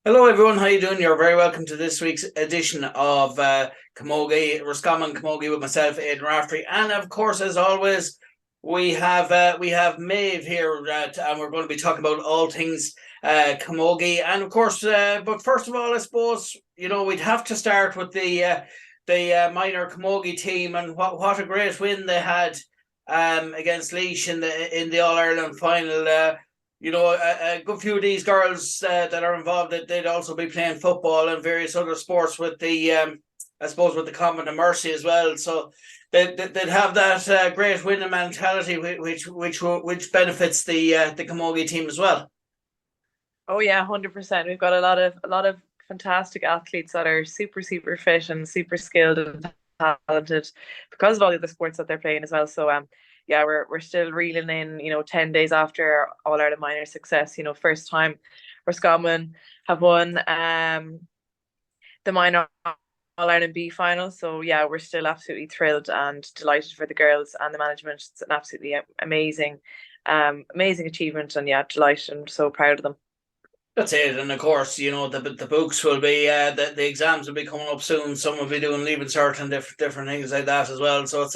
Hello everyone, how you doing? You're very welcome to this week's edition of CAMOGIE, ROSCOMMON CAMOGIE with myself, Aidan Raftery, and of course, as always, we have Maeve here, and we're going to be talking about all things CAMOGIE, and of course, but first of all, I suppose we'd have to start with the minor CAMOGIE team, and what a great win they had against Laois in the All Ireland final. A good few of these girls that are involved, they'd also be playing football and various other sports with I suppose, with the Common and Mercy as well. So they'd have that great winning mentality, which benefits the Camogie team as well. Oh yeah, 100%. We've got a lot of fantastic athletes that are super fit and super skilled and talented because of all the other sports that they're playing as well. So yeah, we're still reeling in, 10 days after All Ireland minor success, first time Roscommon have won the minor All Ireland B final. So yeah, we're still absolutely thrilled and delighted for the girls and the management. It's an absolutely amazing achievement, and yeah, delighted and so proud of them. That's it, and of course, the books will be the exams will be coming up soon. Some will be doing leaving cert and different things like that as well. So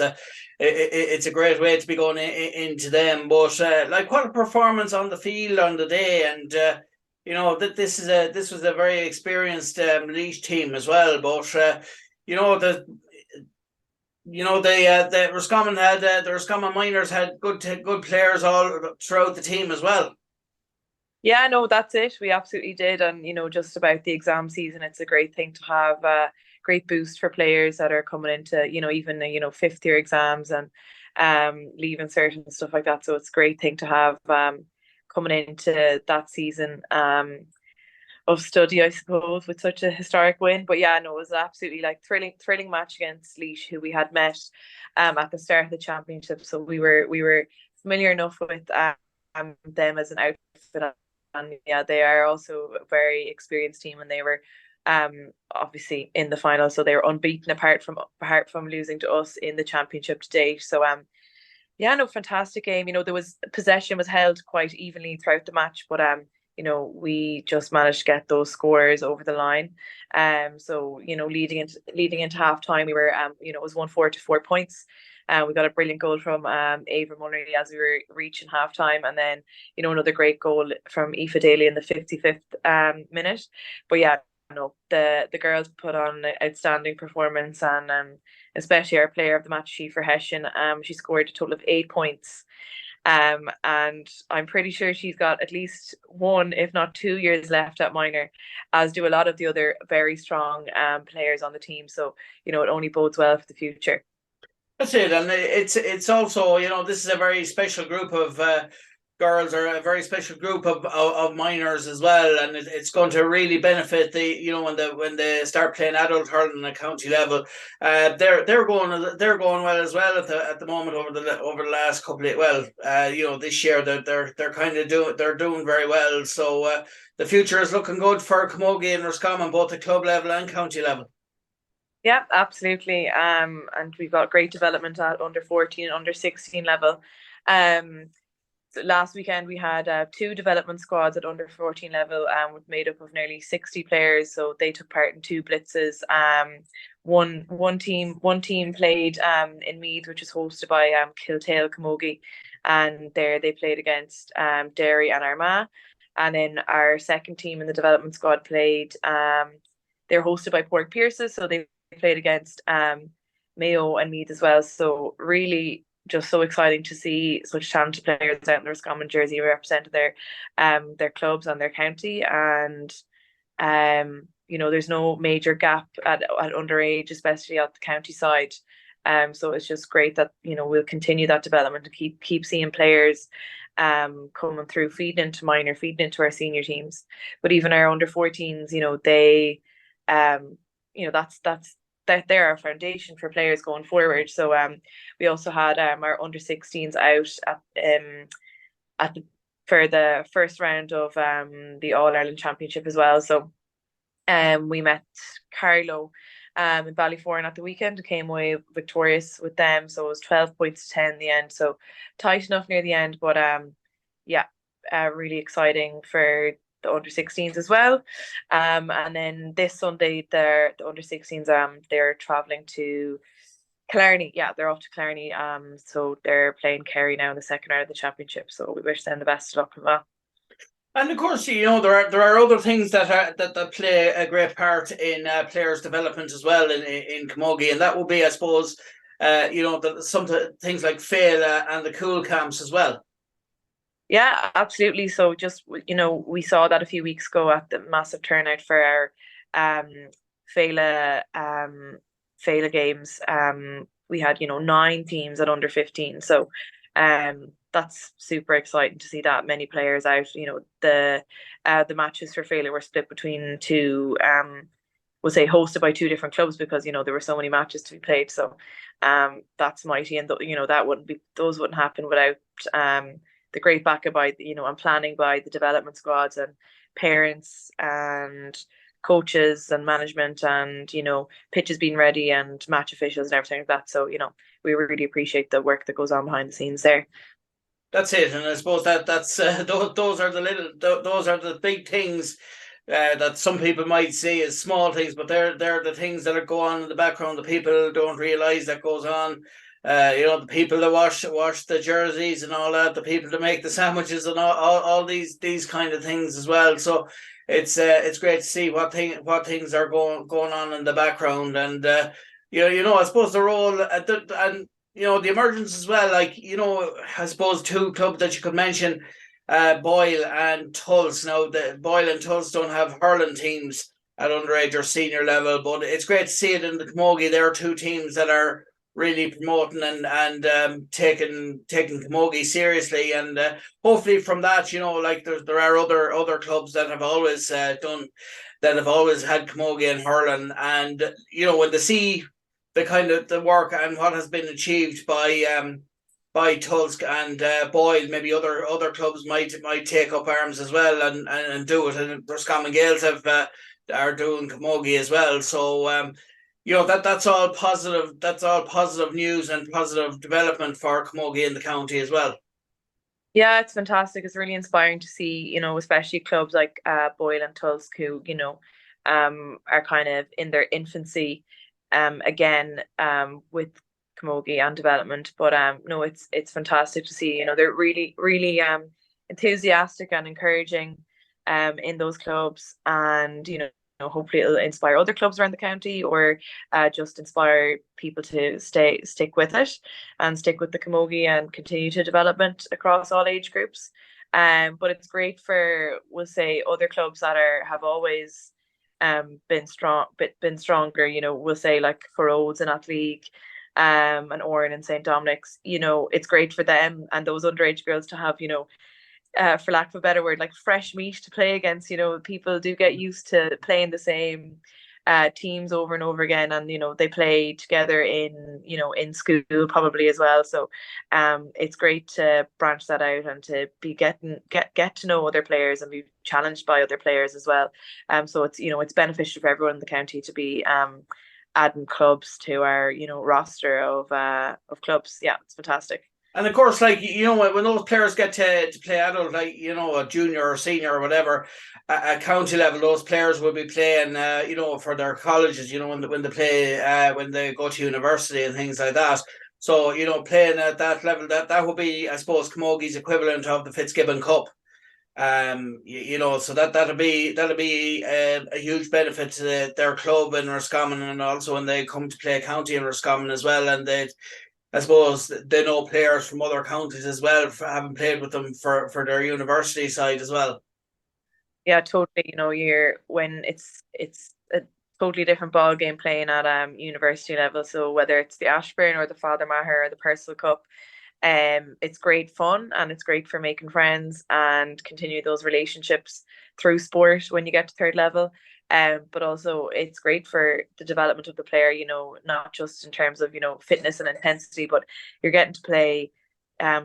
it's a great way to be going into them. But like, what a performance on the field on the day, and that this was a very experienced Laois team as well. But the Roscommon had the Roscommon minors had good players all throughout the team as well. Yeah, no, that's it. We absolutely did. And, just about the exam season, it's a great thing to have a great boost for players that are coming into, even, fifth year exams and leaving cert and stuff like that. So it's a great thing to have coming into that season of study, I suppose, with such a historic win. But yeah, no, it was absolutely like thrilling match against Laois, who we had met at the start of the championship. So we were familiar enough with them as an outfit, and yeah, they are also a very experienced team, and they were obviously in the final, so they were unbeaten apart from losing to us in the championship to date. So yeah, no, fantastic game. There was possession was held quite evenly throughout the match, but we just managed to get those scores over the line. So leading into half time, we were it was 1-4 to 4 points. We got a brilliant goal from Ava Mullery as we were reaching half time, and then another great goal from Aoife Daly in the 55th minute. But yeah, no, the girls put on an outstanding performance, and especially our player of the match, Shifa Hessian. She scored a total of 8 points. And I'm pretty sure she's got at least 1, if not 2 years left at minor, as do a lot of the other very strong players on the team. So, it only bodes well for the future. That's it, and it's also, this is a very special group of girls, or a very special group of minors as well, and it's going to really benefit when they start playing adult hurling at county level. They're going well as well at the moment over the last couple of, well, this year they're kind of doing very well. So the future is looking good for Camogie and Roscommon, both at club level and county level. Yeah, absolutely. And we've got great development at under 14 and under 16 level. So last weekend we had 2 development squads at under 14 level, made up of nearly 60 players. So they took part in 2 blitzes. One team played in Meath, which is hosted by Kiltale Camogie, and there they played against Derry and Armagh. And then our second team in the development squad played. They're hosted by Port Pierces, so they played against Mayo and Meath as well. So really just so exciting to see such talented players out in their Roscommon jersey representing their clubs and their county. And there's no major gap at underage, especially at the county side. So it's just great that we'll continue that development and keep seeing players coming through, feeding into minor, feeding into our senior teams. But even our under 14s, they that's that they're our foundation for players going forward. So we also had our under 16s out at the for the first round of the All Ireland Championship as well. So we met Carlow in Ballyforan at the weekend and came away victorious with them. So it was 12 points to 10 in the end. So tight enough near the end, but yeah, really exciting for the under-16s as well. And then this Sunday, the under-16s, they're traveling to Killarney. Yeah, they're off to Killarney. So they're playing Kerry now in the second round of the championship. So we wish them the best of luck as well. And of course, there are other things that play a great part in players' development as well in Camogie, and that will be, I suppose, some things like Féile and the cool camps as well. Yeah, absolutely. So just we saw that a few weeks ago at the massive turnout for our um Féile Féile games. We had 9 teams at under 15. So that's super exciting to see that many players out. The matches for Féile were split between two we'll say hosted by two different clubs because there were so many matches to be played. So that's mighty, and those wouldn't happen without the great backing by and planning by the development squads and parents and coaches and management and pitches being ready and match officials and everything like that. So we really appreciate the work that goes on behind the scenes there. That's it, and I suppose that's those are the big things that some people might see as small things, but they're the things that are going on in the background. The people don't realise that goes on. The people that wash the jerseys and all that, the people that make the sandwiches and all these kind of things as well. So it's great to see what things are going on in the background, and I suppose the role and the emergence as well. Like I suppose two clubs that you could mention, Boyle and Tulls. Now the Boyle and Tulls don't have hurling teams at underage or senior level, but it's great to see it in the Camogie. There are two teams that are really promoting and taking Camogie seriously, and hopefully from that, like there are other clubs that have always had Camogie and hurling, and when they see the kind of the work and what has been achieved by Tulsk and Boyle, maybe other clubs might take up arms as well and do it, and Roscommon Gaels are doing Camogie as well. So that's all positive. That's all positive news and positive development for Camogie in the county as well. Yeah, it's fantastic. It's really inspiring to see, especially clubs like Boyle and Tulsk who, are kind of in their infancy again with Camogie and development. But no, it's fantastic to see, they're really, really enthusiastic and encouraging in those clubs, and hopefully it'll inspire other clubs around the county, or just inspire people to stick with it and stick with the Camogie and continue to development across all age groups. But it's great for, we'll say, other clubs that have always been stronger. We'll say like for Odes and Athleague, and Oran and St. Dominic's. It's great for them and those underage girls to have for lack of a better word, like fresh meat to play against. People do get used to playing the same teams over and over again, and they play together in school probably as well. So it's great to branch that out and to be get to know other players and be challenged by other players as well. So it's beneficial for everyone in the county to be adding clubs to our roster of clubs. Yeah, it's fantastic. And of course, like when those players get to play adult, like a junior or senior or whatever, at county level, those players will be playing, for their colleges. When they play, when they go to university and things like that. So playing at that level, that will be, I suppose, Camogie's equivalent of the Fitzgibbon Cup. So that'll be a huge benefit to their club in Roscommon, and also when they come to play county in Roscommon as well, and I suppose they know players from other counties as well, for having played with them for their university side as well. Yeah, totally. When it's a totally different ball game playing at university level. So whether it's the Ashburn or the Father Maher or the Percival Cup, it's great fun, and it's great for making friends and continue those relationships through sport when you get to third level. But also it's great for the development of the player, not just in terms of, fitness and intensity, but you're getting to play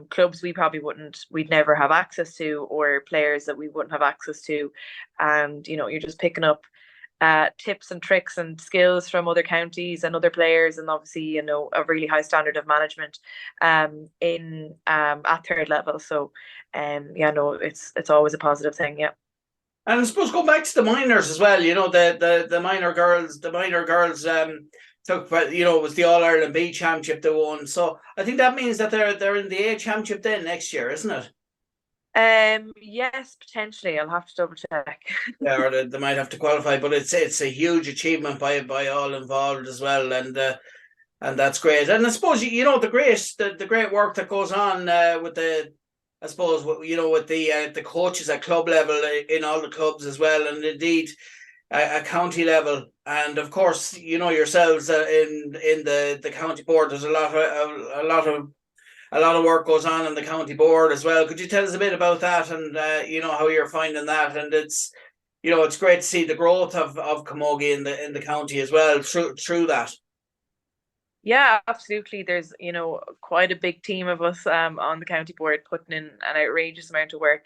clubs we'd never have access to, or players that we wouldn't have access to. And, you're just picking up tips and tricks and skills from other counties and other players, and obviously, you know, a really high standard of management in at third level. So yeah, no, it's always a positive thing. Yeah. And I suppose going back to the minors as well, you know, the minor girls took, you know, it was the All Ireland B Championship they won. So I think that means that they're in the A Championship then next year, isn't it? Yes, potentially. I'll have to double check. Yeah, or they might have to qualify, but it's a huge achievement by all involved as well, and that's great. And I suppose you know the great work that goes on with the, I suppose, you know, with the coaches at club level in all the clubs as well, and indeed at county level, and of course you know yourselves in the county board. There's a lot of work goes on in the county board as well. Could you tell us a bit about that, and you know how you're finding that? And it's, you know, it's great to see the growth of Camogie in the county as well through that. Yeah, absolutely. There's, you know, quite a big team of us on the county board putting in an outrageous amount of work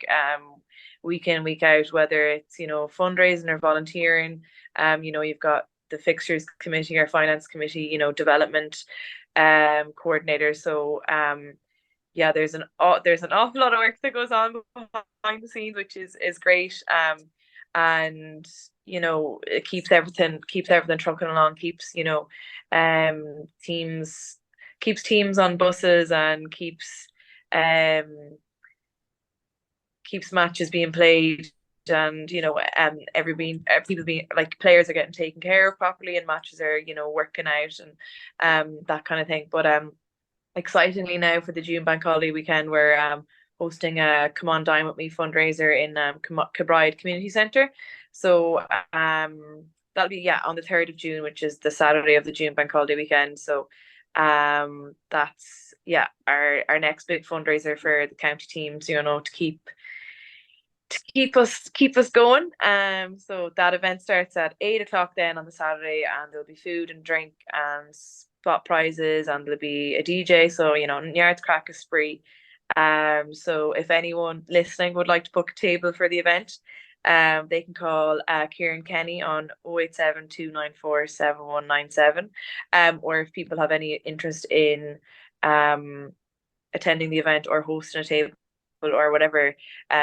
week in, week out, whether it's, you know, fundraising or volunteering. You know, you've got the fixtures committee or finance committee, you know, development coordinator. So yeah, there's an awful lot of work that goes on behind the scenes, which is great. And you know, it keeps everything trucking along, keeps, you know, teams keeps teams on buses, and keeps matches being played, and you know, people being like, players are getting taken care of properly, and matches are, you know, working out, and that kind of thing. But excitingly now, for the June bank holiday weekend, we're hosting a Come On Dine With Me fundraiser in Kilbride Community Centre. So that'll be, yeah, on the 3rd of June, which is the Saturday of the June bank holiday weekend. So that's, yeah, our next big fundraiser for the county teams, you know, to keep us going. So that event starts at 8 o'clock then on the Saturday, and there'll be food and drink and spot prizes, and there'll be a DJ. So, you know, Yard's Crack is free. So if anyone listening would like to book a table for the event, they can call Kieran Kenny on 087 294 7197. Or if people have any interest in attending the event or hosting a table or whatever,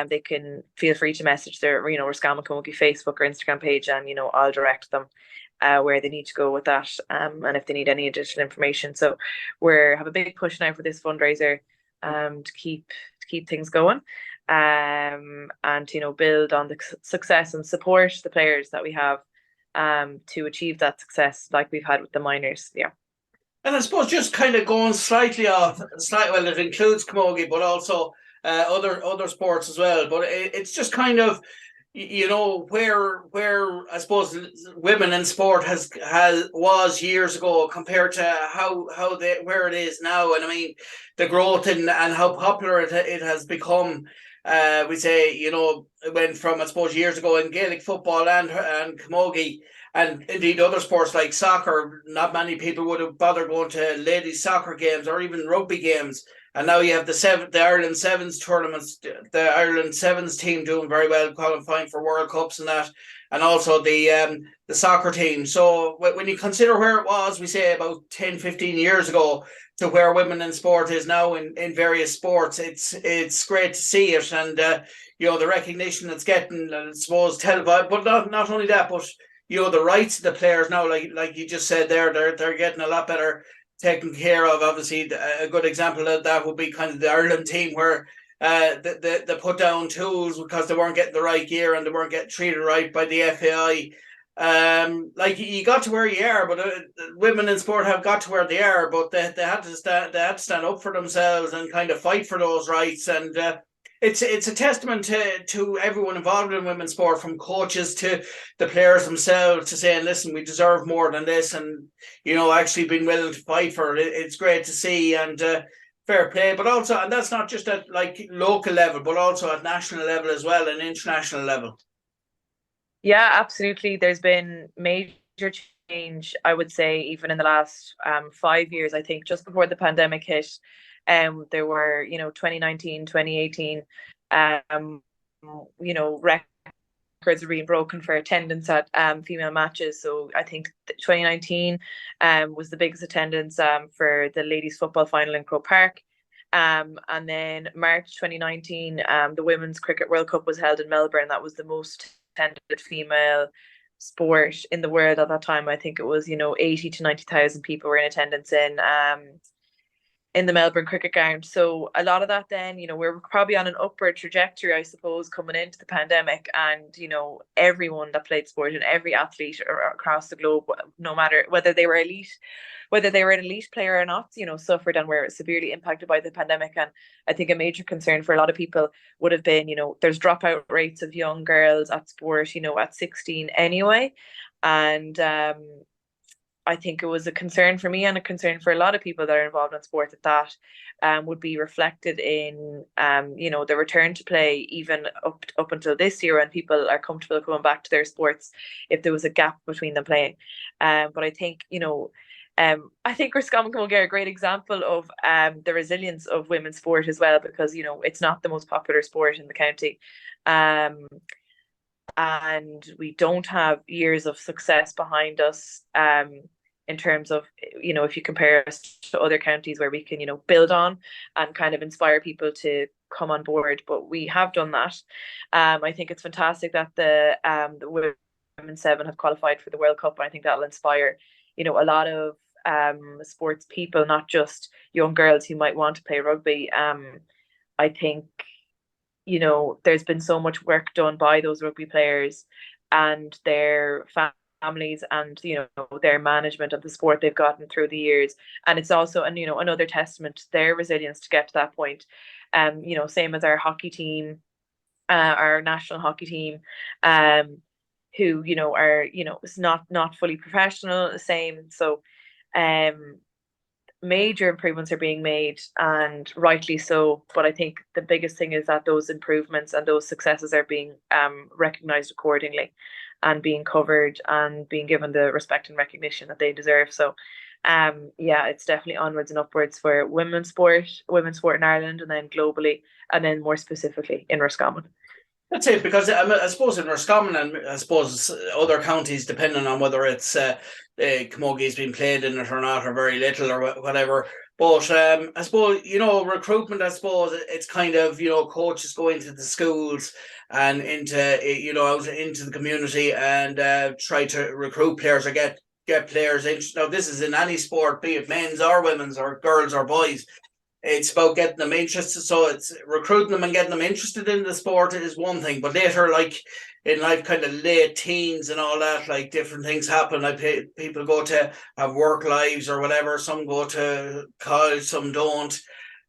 they can feel free to message their, you know, ROSCOMMON Camogie Facebook or Instagram page, and you know, I'll direct them where they need to go with that, and if they need any additional information. So have a big push now for this fundraiser to keep things going, and you know, build on the success and support the players that we have to achieve that success like we've had with the minors. Yeah. And I suppose just kind of going slightly off, well, it includes camogie, but also other sports as well. But it's just kind of, you know, where I suppose women in sport was years ago compared to where it is now. And I mean, the growth and how popular it has become. We say, you know, it went from, I suppose, years ago in Gaelic football and camogie, and indeed other sports like soccer. Not many people would have bothered going to ladies' soccer games or even rugby games. And now you have the Ireland Sevens tournaments, the Ireland Sevens team doing very well, qualifying for World Cups and that, and also the soccer team. So when you consider where it was, we say about 10, 15 years ago, to where women in sport is now in various sports, it's great to see it, and you know, the recognition it's getting, I suppose, televised. But not only that, but you know, the rights of the players now, like you just said there, they're getting a lot better taken care of. Obviously, a good example of that would be kind of the Ireland team, where they put down tools because they weren't getting the right gear and they weren't getting treated right by the FAI. Like, you got to where you are, but women in sport have got to where they are, but they had to stand up for themselves and kind of fight for those rights. And it's a testament to everyone involved in women's sport, from coaches to the players themselves, to saying, listen, we deserve more than this, and you know, actually being willing to fight for it. It's great to see, and fair play. But also, and that's not just at like local level, but also at national level as well, and international level. Yeah, absolutely. There's been major change, I would say, even in the last 5 years. I think just before the pandemic hit, there were, you know, 2019, 2018, you know, records are being broken for attendance at female matches. So I think 2019 was the biggest attendance for the ladies football final in Croke Park. And then March 2019, the Women's Cricket World Cup was held in Melbourne. That was the most attended female sport in the world at that time. I think it was, 80 to 90,000 people were in attendance in the Melbourne cricket ground. So a lot of that then, we're probably on an upward trajectory, I suppose, coming into the pandemic. And, everyone that played sport and every athlete across the globe, no matter whether they were an elite player or not, suffered and were severely impacted by the pandemic. And I think a major concern for a lot of people would have been, there's dropout rates of young girls at sport, at 16 anyway. And I think it was a concern for me and a concern for a lot of people that are involved in sport that would be reflected in, the return to play even up until this year when people are comfortable coming back to their sports if there was a gap between them playing. But I think, I think Roscommon Camogie are a great example of the resilience of women's sport as well, because, it's not the most popular sport in the county. And we don't have years of success behind us in terms of, if you compare us to other counties where we can, build on and kind of inspire people to come on board. But we have done that. I think it's fantastic that the Women's Seven have qualified for the World Cup. And I think that'll inspire, a lot of sports people, not just young girls who might want to play rugby. I think there's been so much work done by those rugby players and their families and, their management of the sport they've gotten through the years. And it's also, another testament to their resilience to get to that point. Same as our hockey team, our national hockey team, who, are, it's not fully professional, the same. So, major improvements are being made, and rightly so. But I think the biggest thing is that those improvements and those successes are being recognized accordingly and being covered and being given the respect and recognition that they deserve. So it's definitely onwards and upwards for women's sport in Ireland, and then globally, and then more specifically in Roscommon. That's it, because I suppose in Roscommon and I suppose other counties, depending on whether it's Camogie has been played in it or not, or very little or whatever. But I suppose, recruitment, I suppose it's kind of, coaches go into the schools and into, out into the community and try to recruit players or get players in. Now, this is in any sport, be it men's or women's or girls or boys. It's about getting them interested. So it's recruiting them and getting them interested in the sport is one thing. But later, like in life, kind of late teens and all that, like different things happen. Like people go to have work lives or whatever. Some go to college, some don't.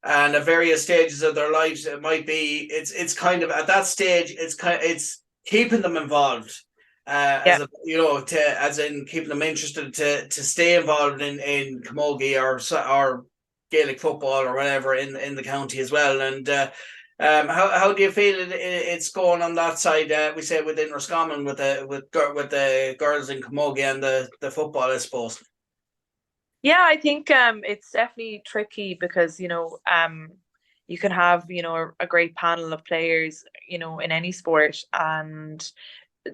And at various stages of their lives, it might be, it's kind of at that stage, it's keeping them involved. As in keeping them interested to stay involved in camogie or Gaelic football or whatever in the county as well. And how do you feel it's going on that side? We say within Roscommon with the girls in camogie and the football, I suppose. Yeah, I think it's definitely tricky because you can have a great panel of players in any sport, and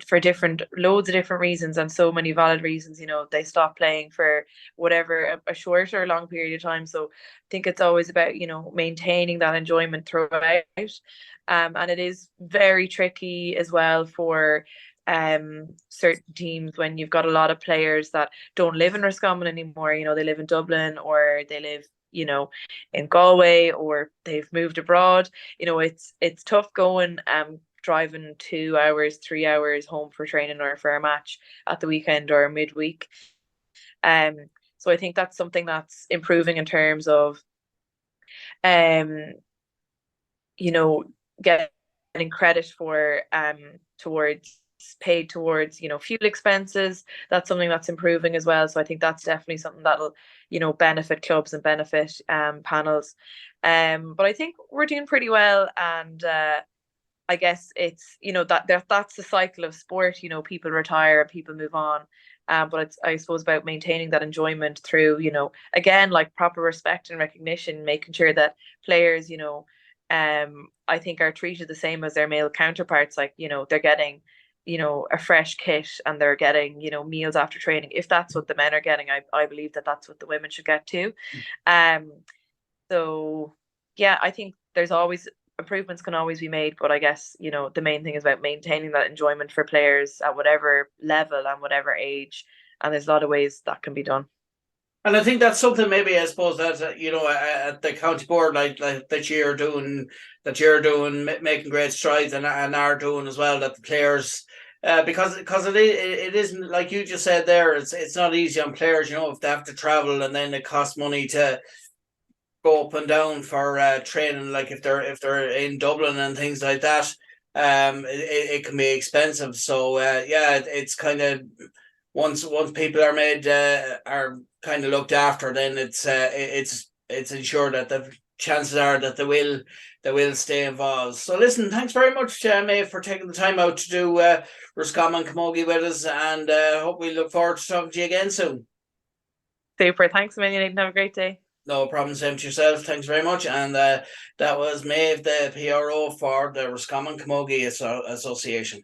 for loads of different reasons and so many valid reasons, they stop playing for whatever, a short or long period of time. So I think it's always about, maintaining that enjoyment throughout. And it is very tricky as well for certain teams when you've got a lot of players that don't live in Roscommon anymore. They live in Dublin, or they live in Galway, or they've moved abroad. It's tough going driving 2 hours, 3 hours home for training or for a match at the weekend or midweek. So I think that's something that's improving in terms of getting credit for paid towards fuel expenses. That's something that's improving as well. So I think that's definitely something that'll benefit clubs and benefit panels. But I think we're doing pretty well, and I guess it's that's the cycle of sport. People retire, people move on, but it's, I suppose, about maintaining that enjoyment through again, like proper respect and recognition, making sure that players I think are treated the same as their male counterparts. Like they're getting a fresh kit and they're getting, meals after training. If that's what the men are getting, I believe that that's what the women should get too. So yeah, I think there's always improvements can always be made, but I guess, the main thing is about maintaining that enjoyment for players at whatever level and whatever age. And there's a lot of ways that can be done. And I think that's something maybe I suppose that at the county board like that you're doing making great strides and are doing as well, that the players because it isn't like you just said there, it's not easy on players, if they have to travel and then it costs money to go up and down for training, like if they're in Dublin and things like that. It can be expensive, so it's kind of once people are made are kind of looked after, then it's ensured that the chances are that they will stay involved. So listen, thanks very much, Maeve, for taking the time out to do Roscommon Camogie with us, and hope we look forward to talking to you again soon. Super. Thanks a million, Aidan. Have a great day. No problem, same to yourself. Thanks very much. And that was Maeve, the PRO for the Roscommon Camogie Association.